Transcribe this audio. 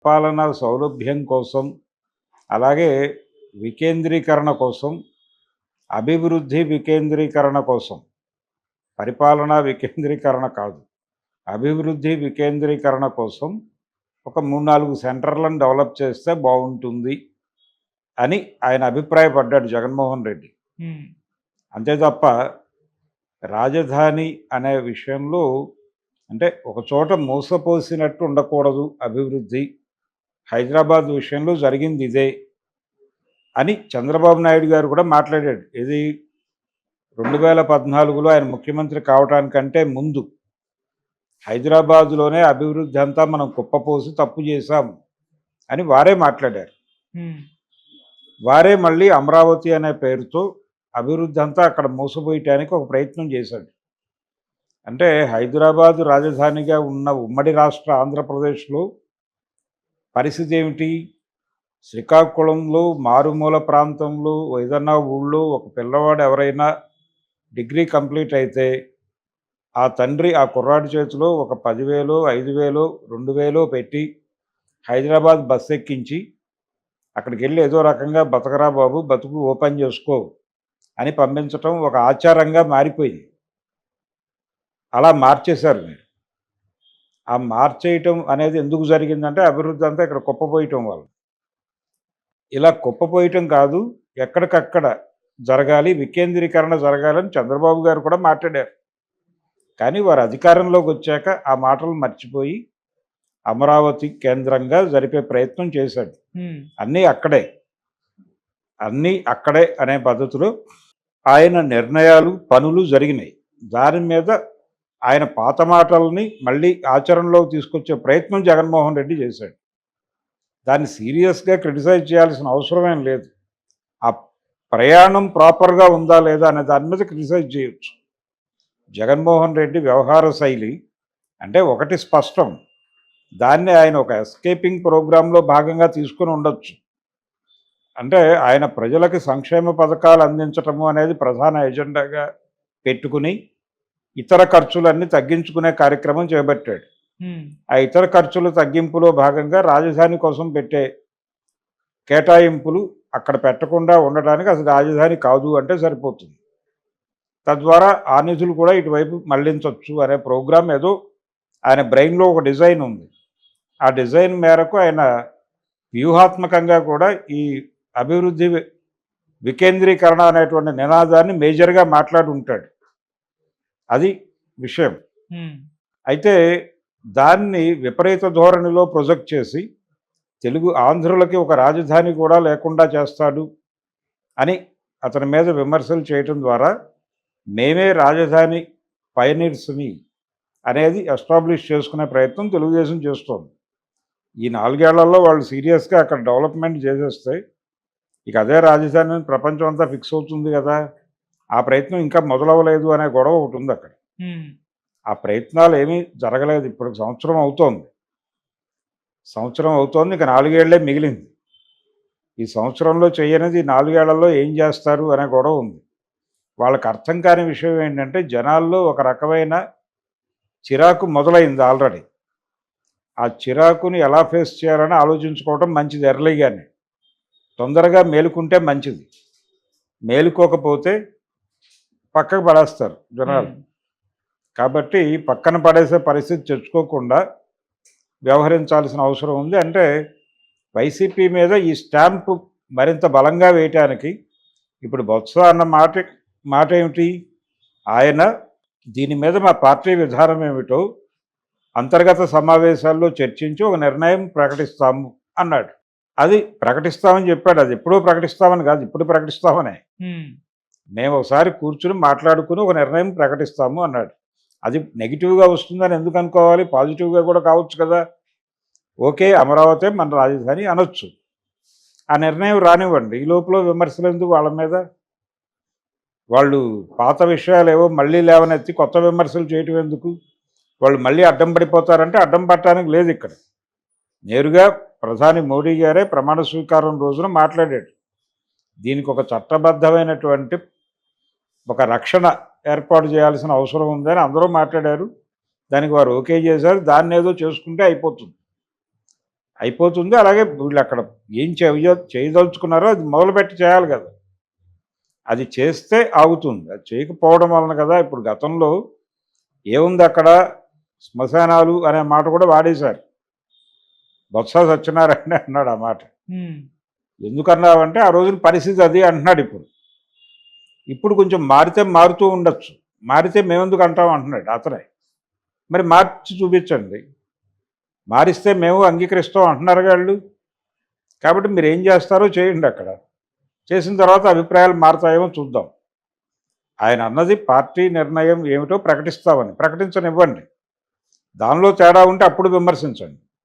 పాలనా సౌలభ్యం కోసం, అలాగే వికేంద్రీకరణ కోసం, అభివృద్ధి వికేంద్రీకరణ కోసం, పరిపాలనా వికేంద్రీకరణ కాదు. అభివృద్ధి వికేంద్రీకరణ కోసం ఒక 3, 4 సెంటర్లను డెవలప్ చేస్తే బాగుంటుంది అని ఆయన అభిప్రాయపడ్డాడు జగన్మోహన్ రెడ్డి. హ్మ్. అంతే తప్ప రాజధాని అనే విషయంలో అంటే ఒక చోట మూసపోసినట్టు ఉండకూడదు అభివృద్ధి. హైదరాబాద్ విషయంలో జరిగింది ఇదే అని చంద్రబాబు నాయుడు గారు కూడా మాట్లాడాడు. ఇది 2014లో ఆయన ముఖ్యమంత్రి కావడానికంటే ముందు హైదరాబాదులోనే అభివృద్ధి అంతా మనం కుప్పపోసి తప్పు చేశాం అని వారే మాట్లాడారు. హ్మ్. వారే మళ్ళీ అమరావతి అనే పేరుతో అభివృద్ధి అంతా అక్కడ మోసపోయటానికి ఒక ప్రయత్నం చేశాడు. అంటే హైదరాబాదు రాజధానిగా ఉన్న ఉమ్మడి రాష్ట్ర ఆంధ్రప్రదేశ్లో పరిస్థితి ఏమిటి? శ్రీకాకుళంలో మారుమూల ప్రాంతంలో ఏదన్నా ఊళ్ళో ఒక పిల్లవాడు ఎవరైనా డిగ్రీ కంప్లీట్ అయితే ఆ తండ్రి ఆ కుర్రాడి చేతిలో ఒక 10,000, 5,000, 2,000 పెట్టి హైదరాబాద్ బస్సు ఎక్కించి అక్కడికి వెళ్ళి ఏదో రకంగా బతకరా బాబు, బతుకు ఓపెన్ చేసుకో అని పంపించటం ఒక ఆచారంగా మారిపోయింది. అలా మార్చేశారు మీరు. ఆ మార్చేయటం అనేది ఎందుకు జరిగిందంటే అభివృద్ధి అంతా ఇక్కడ కుప్పపోయటం వల్ల. ఇలా కుప్పపోయటం కాదు, ఎక్కడికక్కడ జరగాలి, వికేంద్రీకరణ జరగాలని చంద్రబాబు గారు కూడా మాట్లాడారు. కానీ వారు అధికారంలోకి వచ్చాక ఆ మాటలు మర్చిపోయి అమరావతి కేంద్రంగా జరిపే ప్రయత్నం చేశాడు. హ్మ్. అన్నీ అక్కడే అనే పద్ధతిలో ఆయన నిర్ణయాలు, పనులు జరిగినాయి. దాని మీద ఆయన పాత మాటల్ని మళ్ళీ ఆచరణలోకి తీసుకొచ్చే ప్రయత్నం జగన్మోహన్ రెడ్డి చేశాడు. దాన్ని సీరియస్గా క్రిటిసైజ్ చేయాల్సిన అవసరమేం లేదు. ఆ ప్రయాణం ప్రాపర్గా ఉందా లేదా అనే దాని మీద క్రిటిసైజ్ చేయొచ్చు. జగన్మోహన్ రెడ్డి వ్యవహార శైలి అంటే ఒకటి స్పష్టం. దాన్ని ఆయన ఒక ఎస్కేపింగ్ ప్రోగ్రాంలో భాగంగా తీసుకొని ఉండొచ్చు. అంటే ఆయన ప్రజలకి సంక్షేమ పథకాలు అందించటము అనేది ప్రధాన ఎజెండాగా పెట్టుకుని ఇతర ఖర్చులన్నీ తగ్గించుకునే కార్యక్రమం చేపట్టాడు. హ్మ్. ఆ ఇతర ఖర్చుల తగ్గింపులో భాగంగా రాజధాని కోసం పెట్టే కేటాయింపులు అక్కడ పెట్టకుండా ఉండడానికి అసలు రాజధాని కాదు అంటే సరిపోతుంది. తద్వారా ఆ నిధులు కూడా ఇటువైపు మళ్లించవచ్చు అనే ప్రోగ్రాం ఏదో ఆయన బ్రెయిన్లో ఒక డిజైన్ ఉంది. ఆ డిజైన్ మేరకు ఆయన వ్యూహాత్మకంగా కూడా ఈ అభివృద్ధి వికేంద్రీకరణ అనేటువంటి నినాదాన్ని మేజర్గా మాట్లాడి ఉంటాడు. అది విషయం. హ్మ్. అయితే దాన్ని విపరీత ధోరణిలో ప్రొజెక్ట్ చేసి తెలుగు ఆంధ్రులకి ఒక రాజధాని కూడా లేకుండా చేస్తాడు అని అతని మీద విమర్శలు చేయటం ద్వారా మేమే రాజధాని పయనీర్స్ని అనేది ఎస్టాబ్లిష్ చేసుకునే ప్రయత్నం తెలుగుదేశం చేస్తోంది. ఈ 4 ఏళ్లలో వాళ్ళు సీరియస్గా అక్కడ డెవలప్మెంట్ చేసేస్తే ఇక అదే రాజధాని అని ప్రపంచం అంతా ఫిక్స్ అవుతుంది కదా. ఆ ప్రయత్నం ఇంకా మొదలవ్వలేదు అనే గొడవ ఒకటి ఉంది అక్కడ. హ్మ్. ఆ ప్రయత్నాలు ఏమీ జరగలేదు. ఇప్పుడు సంవత్సరం అవుతోంది. ఇక 4 ఏళ్లే మిగిలింది. ఈ సంవత్సరంలో చేయనిది 4 ఏళ్లలో ఏం చేస్తారు అనే గొడవ ఉంది. వాళ్ళకి అర్థం కాని విషయం ఏంటంటే జనాల్లో ఒక రకమైన చిరాకు మొదలైంది ఆల్రెడీ. ఆ చిరాకుని ఎలా ఫేస్ చేయాలని ఆలోచించుకోవటం మంచిది ఎర్లీగానే. తొందరగా మేలుకుంటే మంచిది. మేలుకోకపోతే పక్కకు పడేస్తారు జనాలు. హ్మ్. కాబట్టి పక్కన పడేసే పరిస్థితి తెచ్చుకోకుండా వ్యవహరించాల్సిన అవసరం ఉంది. అంటే వైసీపీ మీద ఈ స్టాంపు మరింత బలంగా వేయటానికి ఇప్పుడు బొత్స అన్న మాట ఏమిటి? ఆయన దీని మీద మా పార్టీ విధానం ఏమిటో అంతర్గత సమావేశాల్లో చర్చించి ఒక నిర్ణయం ప్రకటిస్తాము అన్నాడు. అది ప్రకటిస్తామని చెప్పాడు. అది ఎప్పుడో ప్రకటిస్తామని కాదు, ఇప్పుడు ప్రకటిస్తామనే. హ్మ్. మేము ఒకసారి కూర్చుని మాట్లాడుకుని ఒక నిర్ణయం ప్రకటిస్తాము అన్నాడు. అది నెగిటివ్గా వస్తుందని ఎందుకు అనుకోవాలి? పాజిటివ్గా కూడా కావచ్చు కదా. ఓకే, అమరావతి మన రాజధాని అనొచ్చు. ఆ నిర్ణయం రానివ్వండి. ఈ లోపల విమర్శలు ఎందుకు వాళ్ళ మీద? వాళ్ళు పాత విషయాలు ఏవో మళ్ళీ లేవనెత్తి కొత్త విమర్శలు చేయటం ఎందుకు? వాళ్ళు మళ్ళీ అడ్డం పడిపోతారంటే అడ్డం పట్టడానికి లేదు ఇక్కడ. నేరుగా ప్రధాని మోడీ గారే ప్రమాణ స్వీకారం రోజున మాట్లాడాడు. దీనికి ఒక చట్టబద్ధమైనటువంటి ఒక రక్షణ ఏర్పాటు చేయాల్సిన అవసరం ఉందని అందరూ మాట్లాడారు. దానికి వారు ఓకే చేశారు. దాన్ని ఏదో చేసుకుంటే అయిపోతుంది. అయిపోతుంది. అలాగే వీళ్ళు అక్కడ ఏం చేయదలుచుకున్నారో అది మొదలుపెట్టి చేయాలి కదా! అది చేస్తే ఆగుతుంది. అది చేయకపోవడం వలన కదా ఇప్పుడు గతంలో ఏముంది అక్కడ శ్మశానాలు అనే మాట కూడా వాడేశారు. బొత్స సత్యనారాయణ అన్నాడు ఆ మాట. ఎందుకన్నావంటే ఆ రోజున పరిస్థితి అది అంటున్నాడు ఇప్పుడు. ఇప్పుడు కొంచెం మారితే మారుతూ ఉండొచ్చు. మారితే మేమెందుకు అంటాం అంటున్నాడు అతనే. మరి మార్చి చూపించండి. మారిస్తే మేము అంగీకరిస్తాం అంటున్నారు వాళ్ళు. కాబట్టి మీరు ఏం చేస్తారో చేయండి అక్కడ. చేసిన తర్వాత అభిప్రాయాలు మారతాయేమో చూద్దాం. ఆయన అన్నది పార్టీ నిర్ణయం ఏమిటో ప్రకటిస్తామని. ప్రకటించనివ్వండి. దానిలో తేడా ఉంటే అప్పుడు విమర్శించండి.